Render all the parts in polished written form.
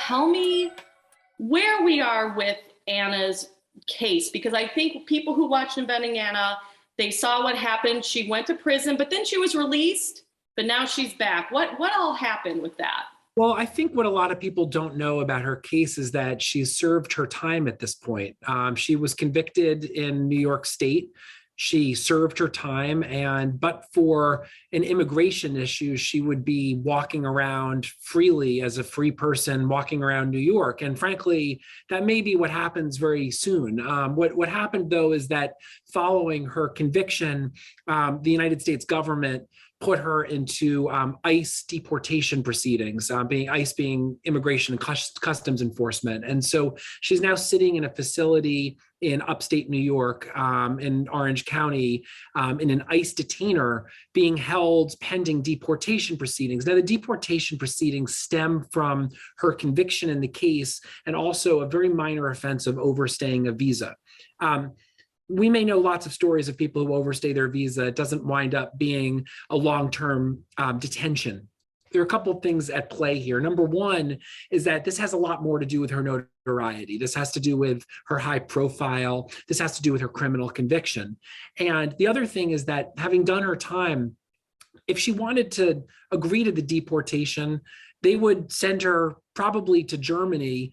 tell me where we are with Anna's case, because I think people who watched Inventing Anna, they saw what happened. She went to prison, but then she was released, but now she's back. What all happened with that? Well, I think what a lot of people don't know about her case is that she's served her time at this point. She was convicted in New York State. She served her time, but for an immigration issue, she would be walking around freely as a free person, walking around New York. And frankly, that may be what happens very soon. What happened, though, is that following her conviction, the United States government put her into ICE deportation proceedings, ICE being Immigration and Customs Enforcement. And so she's now sitting in a facility in upstate New York, in Orange County, in an ICE detainer being held pending deportation proceedings. Now, the deportation proceedings stem from her conviction in the case and also a very minor offense of overstaying a visa. We may know lots of stories of people who overstay their visa. It doesn't wind up being a long-term detention. There are a couple of things at play here. Number one is that this has a lot more to do with her notoriety. This has to do with her high profile. This has to do with her criminal conviction. And the other thing is that having done her time, if she wanted to agree to the deportation, they would send her probably to Germany,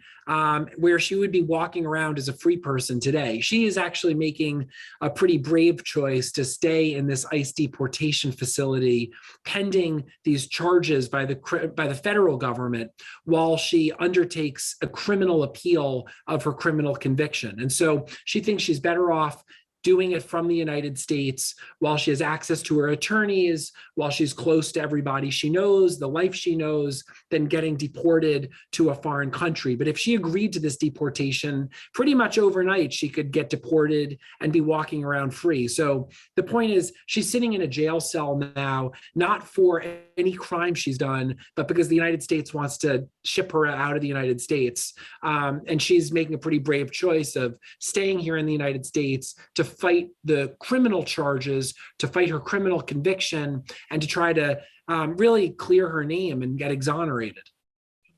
where she would be walking around as a free person today. She is actually making a pretty brave choice to stay in this ICE deportation facility pending these charges by the federal government while she undertakes a criminal appeal of her criminal conviction. And so she thinks she's better off doing it from the United States while she has access to her attorneys, while she's close to everybody she knows, the life she knows, than getting deported to a foreign country. But if she agreed to this deportation, pretty much overnight, she could get deported and be walking around free. So the point is, she's sitting in a jail cell now, not for any crime she's done, but because the United States wants to ship her out of the United States. And she's making a pretty brave choice of staying here in the United States to fight the criminal charges, to fight her criminal conviction, and to try to really clear her name and get exonerated.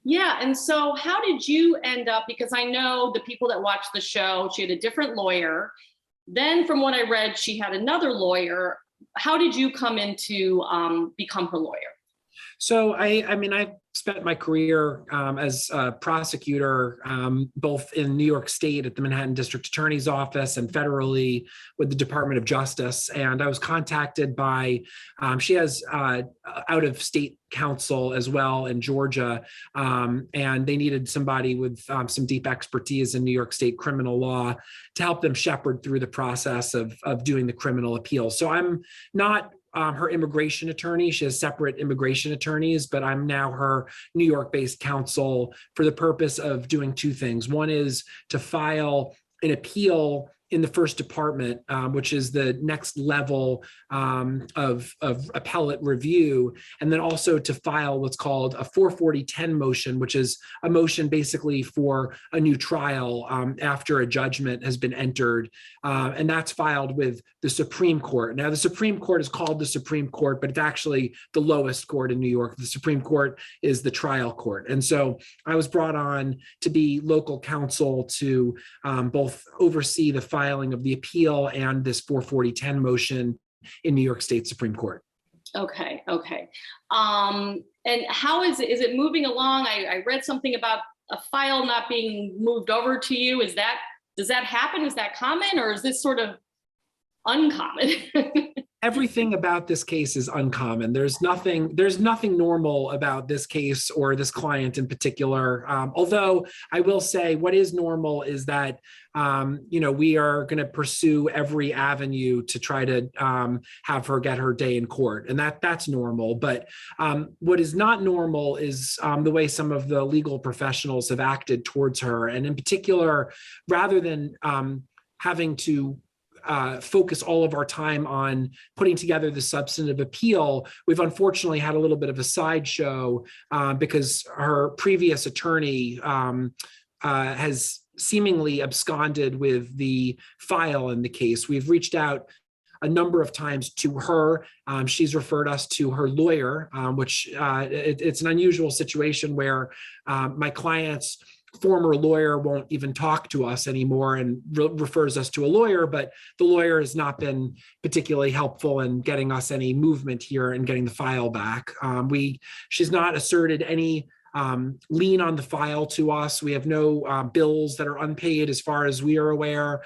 Yeah, and so how did you end up, because I know the people that watched the show, she had a different lawyer. Then from what I read, she had another lawyer. How did you come into become her lawyer? So I spent my career as a prosecutor, both in New York State at the Manhattan District Attorney's Office and federally with the Department of Justice. And I was contacted by, she has out-of-state counsel as well in Georgia, and they needed somebody with some deep expertise in New York State criminal law to help them shepherd through the process of doing the criminal appeal. So I'm not her immigration attorney. She has separate immigration attorneys, but I'm now her New York-based counsel for the purpose of doing two things. One is to file an appeal in the first department, which is the next level of appellate review, and then also to file what's called a 44010 motion, which is a motion basically for a new trial after a judgment has been entered, and that's filed with the Supreme Court. Now, the Supreme Court is called the Supreme Court, but it's actually the lowest court in New York. The Supreme Court is the trial court. And so I was brought on to be local counsel to both oversee the filing of the appeal and this 44010 motion in New York State Supreme Court. Okay. And how is it moving along? I read something about a file not being moved over to you. Does that happen? Is that common, or is this sort of uncommon? Everything about this case is uncommon. There's nothing normal about this case or this client in particular. Although I will say what is normal is that, we are going to pursue every avenue to try to have her get her day in court. And that's normal. But what is not normal is the way some of the legal professionals have acted towards her. And in particular, rather than having to focus all of our time on putting together the substantive appeal, we've unfortunately had a little bit of a sideshow because her previous attorney has seemingly absconded with the file in the case. We've reached out a number of times to her. She's referred us to her lawyer, which it's an unusual situation where my client's former lawyer won't even talk to us anymore and refers us to a lawyer, but the lawyer has not been particularly helpful in getting us any movement here and getting the file back. She's not asserted any lien on the file to us. We have no bills that are unpaid as far as we are aware.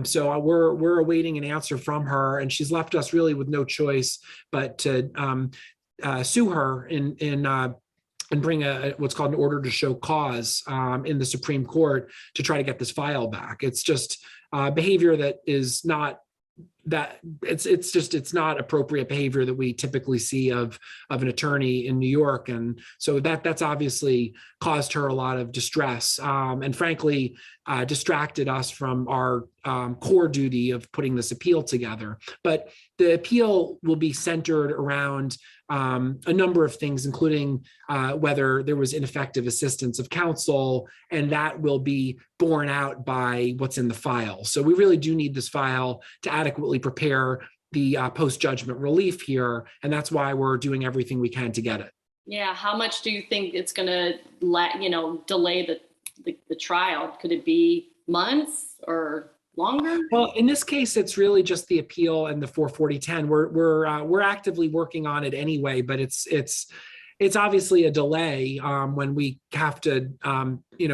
So we're awaiting an answer from her, and she's left us really with no choice but to sue her and bring what's called an order to show cause in the Supreme Court to try to get this file back. It's just behavior that is not it's not appropriate behavior that we typically see of an attorney in New York. And so that's obviously caused her a lot of distress, and frankly, distracted us from our core duty of putting this appeal together. But the appeal will be centered around a number of things, including whether there was ineffective assistance of counsel, and that will be borne out by what's in the file. So we really do need this file to adequately prepare the post-judgment relief here, and that's why we're doing everything we can to get it. Yeah, how much do you think it's going to delay the trial? Could it be months or longer? Well, in this case, it's really just the appeal and the 44010. We're actively working on it anyway, but it's obviously a delay when we have to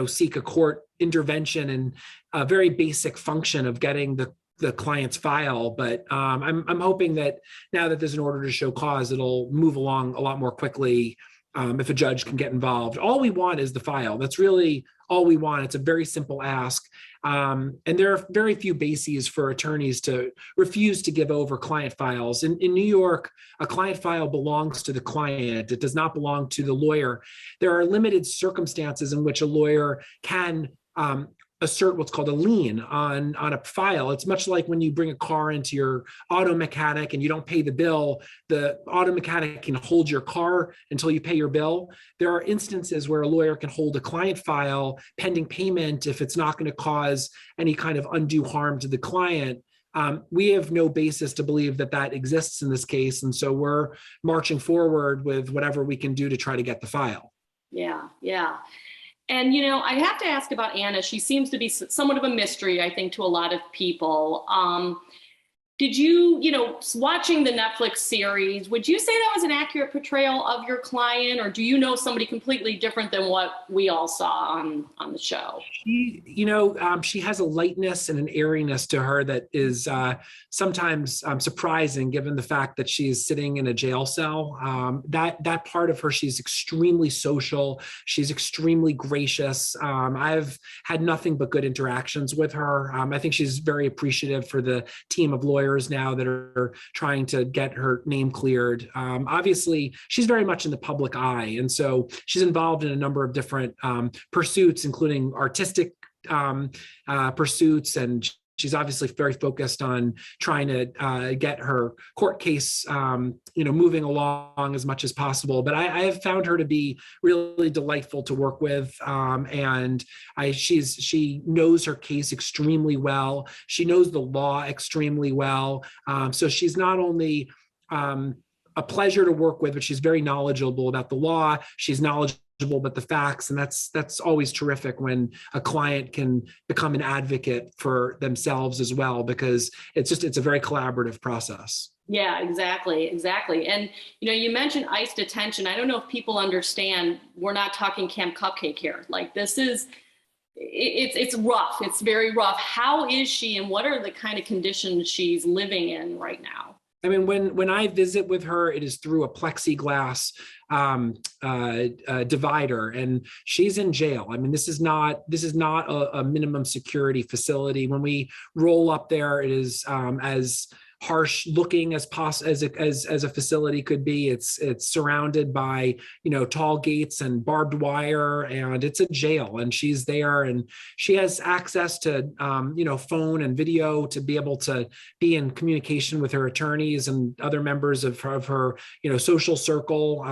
seek a court intervention and a very basic function of getting the client's file. But I'm hoping that now that there's an order to show cause, it'll move along a lot more quickly if a judge can get involved. All we want is the file. That's really all we want. It's a very simple ask. And there are very few bases for attorneys to refuse to give over client files. In New York, a client file belongs to the client. It does not belong to the lawyer. There are limited circumstances in which a lawyer can assert what's called a lien on a file. It's much like when you bring a car into your auto mechanic and you don't pay the bill, the auto mechanic can hold your car until you pay your bill. There are instances where a lawyer can hold a client file pending payment if it's not going to cause any kind of undue harm to the client. We have no basis to believe that exists in this case. And so we're marching forward with whatever we can do to try to get the file. Yeah. And, I have to ask about Anna. She seems to be somewhat of a mystery, I think, to a lot of people. Did you, watching the Netflix series, would you say that was an accurate portrayal of your client, or do you know somebody completely different than what we all saw on the show? She has a lightness and an airiness to her that is sometimes surprising, given the fact that she's sitting in a jail cell. That part of her, she's extremely social. She's extremely gracious. I've had nothing but good interactions with her. I think she's very appreciative for the team of lawyers now that are trying to get her name cleared. Obviously, she's very much in the public eye, and so she's involved in a number of different pursuits, including artistic pursuits, and she's obviously very focused on trying to get her court case, moving along as much as possible. But I have found her to be really delightful to work with, and she knows her case extremely well. She knows the law extremely well. So she's not only a pleasure to work with, but she's very knowledgeable about the law. She's knowledgeable about the facts, and that's always terrific when a client can become an advocate for themselves as well, because it's a very collaborative process. Yeah, exactly. And you mentioned ICE detention. I don't know if people understand, we're not talking Camp Cupcake here. Like, this is it's rough. It's very rough. How is she, and what are the kind of conditions she's living in right now? I mean, when I visit with her, it is through a plexiglass divider, and she's in jail. I mean, this is not a minimum security facility. When we roll up there, it is as harsh looking as a facility could be. It's surrounded by tall gates and barbed wire, and it's a jail, and she's there, and she has access to phone and video to be able to be in communication with her attorneys and other members of her social circle,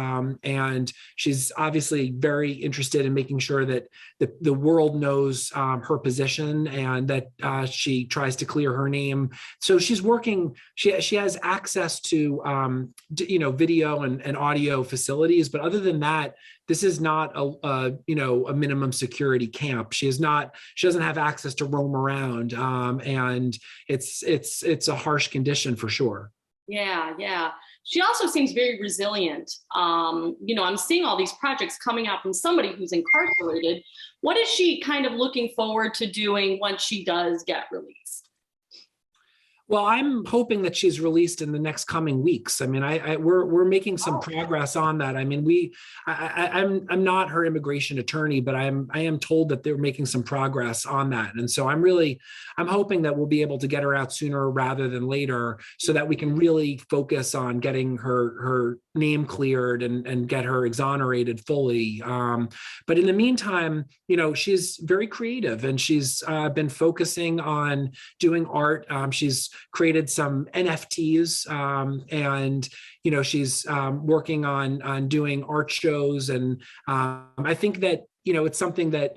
and she's obviously very interested in making sure that the world knows her position, and that she tries to clear her name. So she's working she has access to video and audio facilities, but other than that, this is not a minimum security camp. She doesn't have access to roam around, and it's a harsh condition for sure. Yeah. She also seems very resilient. I'm seeing all these projects coming out from somebody who's incarcerated. What is she kind of looking forward to doing once she does get released? Well, I'm hoping that she's released in the next coming weeks. I mean, we're making some progress on that. I mean, I'm not her immigration attorney, but I am told that they're making some progress on that. And so I'm hoping that we'll be able to get her out sooner rather than later, so that we can really focus on getting her name cleared and get her exonerated fully. But in the meantime, she's very creative, and she's been focusing on doing art. She's created some NFTs, and she's working on doing art shows, and I think that it's something that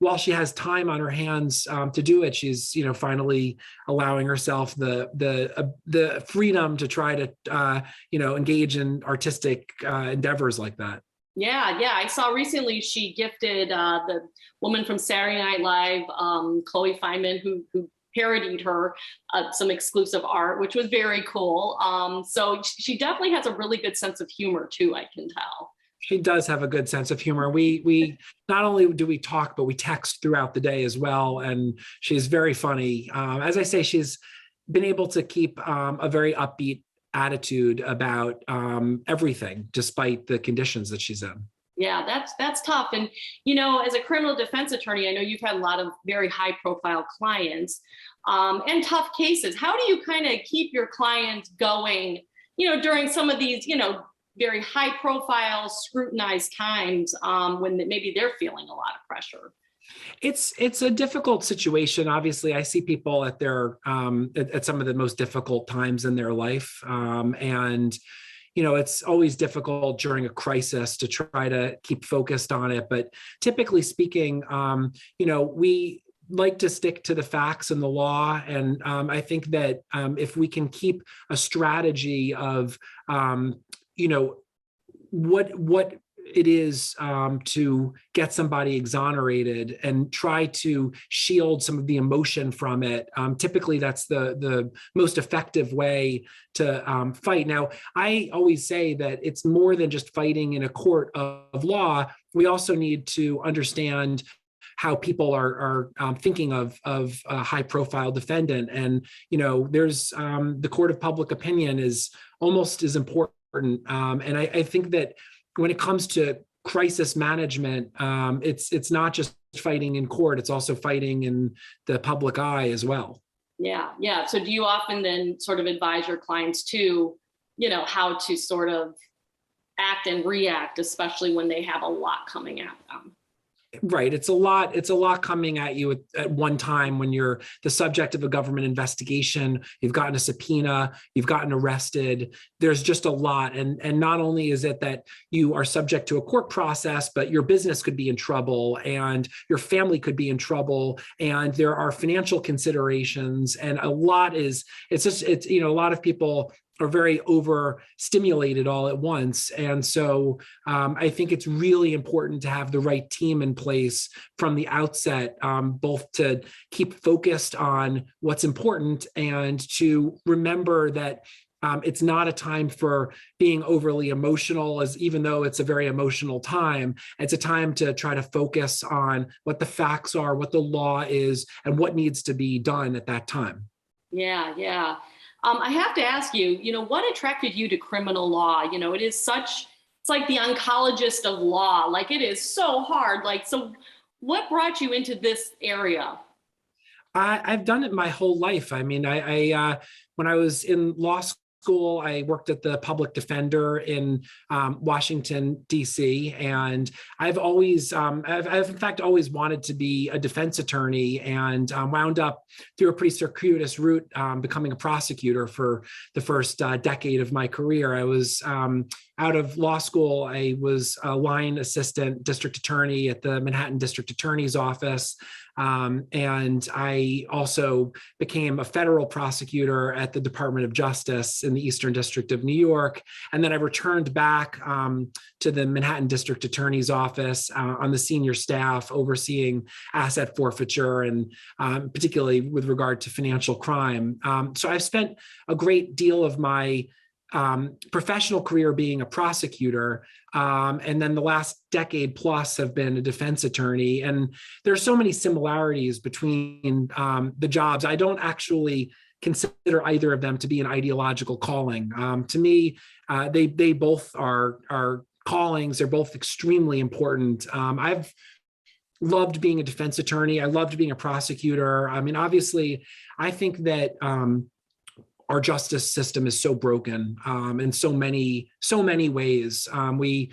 while she has time on her hands to do it, she's finally allowing herself the freedom to try to engage in artistic endeavors like that. Yeah. I saw recently she gifted the woman from Saturday Night Live, Chloe Fineman, who parodied her, some exclusive art, which was very cool. So she definitely has a really good sense of humor too, I can tell. She does have a good sense of humor. We not only do we talk, but we text throughout the day as well. And she's very funny. As I say, she's been able to keep a very upbeat attitude about everything, despite the conditions that she's in. Yeah, that's tough. And, as a criminal defense attorney, I know you've had a lot of very high profile clients and tough cases. How do you kind of keep your clients going, during some of these, very high profile, scrutinized times when maybe they're feeling a lot of pressure? It's a difficult situation. Obviously, I see people at their at some of the most difficult times in their life, and it's always difficult during a crisis to try to keep focused on it. But typically speaking, we like to stick to the facts and the law. And I think that if we can keep a strategy of, what it is to get somebody exonerated and try to shield some of the emotion from it. Typically, that's the most effective way to fight. Now, I always say that it's more than just fighting in a court of law. We also need to understand how people are thinking of a high-profile defendant, and there's the court of public opinion is almost as important. And I think that when it comes to crisis management, it's not just fighting in court, it's also fighting in the public eye as well. Yeah. So do you often then sort of advise your clients to, how to sort of act and react, especially when they have a lot coming at them? Right. It's a lot coming at you at one time when you're the subject of a government investigation. You've gotten a subpoena, you've gotten arrested. There's just a lot. And not only is it that you are subject to a court process, but your business could be in trouble and your family could be in trouble. And there are financial considerations, and a lot a lot of people are very overstimulated all at once. And so I think it's really important to have the right team in place from the outset, both to keep focused on what's important and to remember that it's not a time for being overly emotional, even though it's a very emotional time. It's a time to try to focus on what the facts are, what the law is, and what needs to be done at that time. Yeah. I have to ask you, what attracted you to criminal law? It's like the oncologist of law. Like, it is so hard. So what brought you into this area? I've done it my whole life. I mean, I when I was in law school, I worked at the public defender in Washington, D.C. And I've always, I've in fact always wanted to be a defense attorney, and wound up through a pretty circuitous route becoming a prosecutor for the first decade of my career. I was out of law school, I was a line assistant district attorney at the Manhattan District Attorney's Office. And I also became a federal prosecutor at the Department of Justice in the Eastern District of New York. And then I returned back to the Manhattan District Attorney's Office on the senior staff, overseeing asset forfeiture and particularly with regard to financial crime. So I've spent a great deal of my professional career being a prosecutor, and then the last decade plus have been a defense attorney. And there's so many similarities between the jobs. I don't actually consider either of them to be an ideological calling. To me, they both are callings. They're both extremely important. I've loved being a defense attorney. I loved being a prosecutor. I mean, obviously, I think that our justice system is so broken in so many ways. We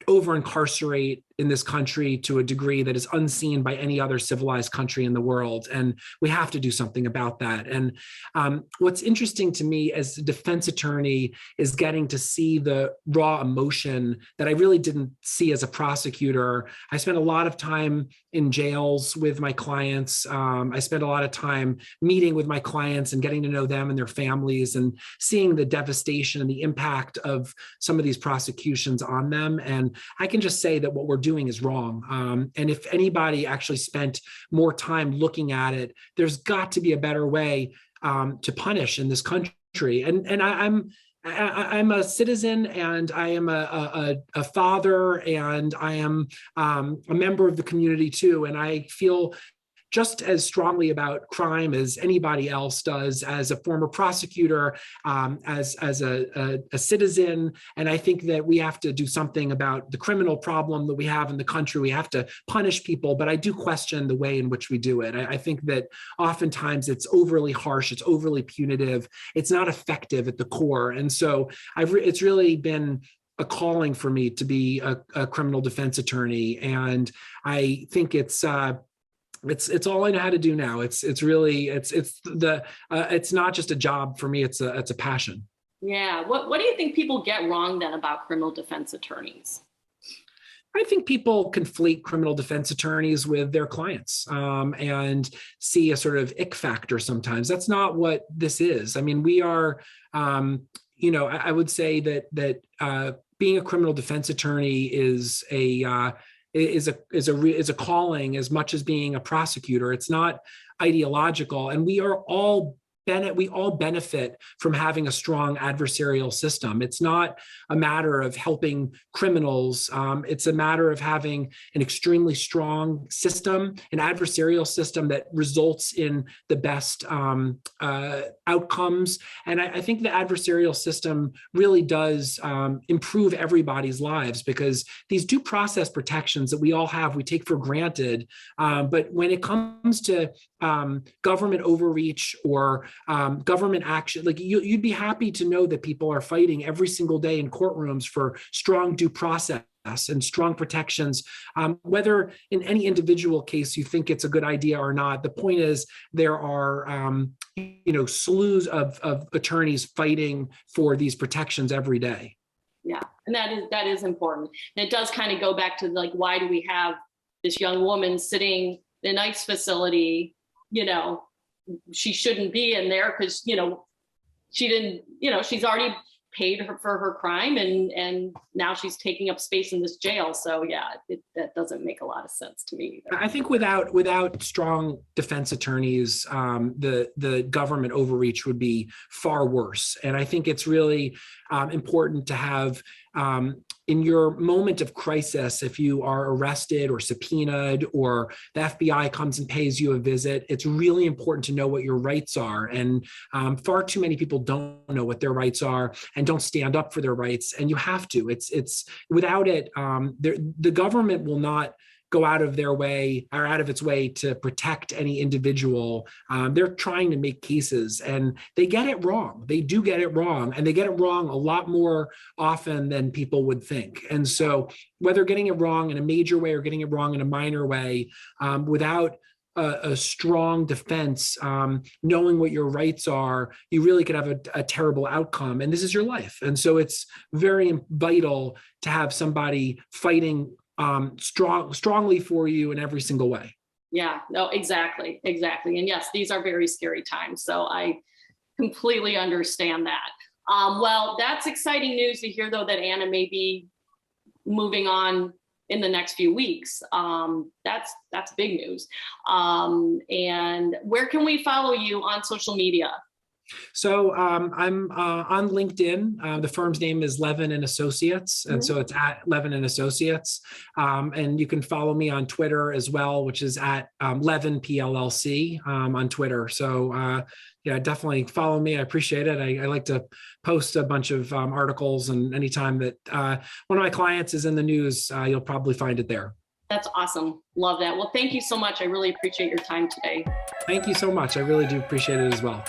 over incarcerate in this country to a degree that is unseen by any other civilized country in the world. And we have to do something about that. And what's interesting to me as a defense attorney is getting to see the raw emotion that I really didn't see as a prosecutor. I spent a lot of time in jails with my clients. I spent a lot of time meeting with my clients and getting to know them and their families and seeing the devastation and the impact of some of these prosecutions on them. And I can just say that what we're doing is wrong. And if anybody actually spent more time looking at it, there's got to be a better way to punish in this country. And I'm a citizen, and I am a father, and I am a member of the community too. And I feel just as strongly about crime as anybody else does, as a former prosecutor, as a citizen. And I think that we have to do something about the criminal problem that we have in the country. We have to punish people, but I do question the way in which we do it. I think that oftentimes it's overly harsh, it's overly punitive, it's not effective at the core. And so it's really been a calling for me to be a criminal defense attorney. And I think it's all I know how to do now. It's not just a job for me. It's a passion. Yeah. What do you think people get wrong then about criminal defense attorneys? I think people conflate criminal defense attorneys with their clients and see a sort of ick factor sometimes. That's not what this is. I mean, we are, I would say that being a criminal defense attorney is a calling as much as being a prosecutor. It's not ideological, and we all benefit from having a strong adversarial system. It's not a matter of helping criminals. It's a matter of having an extremely strong system, an adversarial system that results in the best outcomes. And I think the adversarial system really does improve everybody's lives, because these due process protections that we all have, we take for granted. But when it comes to government overreach or government action, like you'd be happy to know that people are fighting every single day in courtrooms for strong due process and strong protections, whether in any individual case you think it's a good idea or not. The point is there are slews of attorneys fighting for these protections every day. Yeah, and that is important. And it does kind of go back to like, why do we have this young woman sitting in an ICE facility? She shouldn't be in there because, she didn't, she's already paid for her crime, and now she's taking up space in this jail. So yeah, that doesn't make a lot of sense to me either. I think without strong defense attorneys, the government overreach would be far worse. And I think it's really important to have in your moment of crisis, if you are arrested or subpoenaed or the FBI comes and pays you a visit, it's really important to know what your rights are. And far too many people don't know what their rights are and don't stand up for their rights. And you have to. It's without it, the government will not go out of its way to protect any individual. They're trying to make cases, and they get it wrong. They do get it wrong, and they get it wrong a lot more often than people would think. And so whether getting it wrong in a major way or getting it wrong in a minor way, without a strong defense, knowing what your rights are, you really could have a terrible outcome. And this is your life. And so it's very vital to have somebody fighting strongly for you in every single way. Yeah, no, exactly. And yes, these are very scary times. So I completely understand that. Well, that's exciting news to hear, though, that Anna may be moving on in the next few weeks. That's big news. And where can we follow you on social media? So I'm on LinkedIn. The firm's name is Levin and Associates, and so it's at Levin and Associates. And you can follow me on Twitter as well, which is at Levin PLLC on Twitter. So yeah, definitely follow me. I appreciate it. I like to post a bunch of articles, and anytime that one of my clients is in the news, you'll probably find it there. That's awesome. Love that. Well, thank you so much. I really appreciate your time today. Thank you so much. I really do appreciate it as well.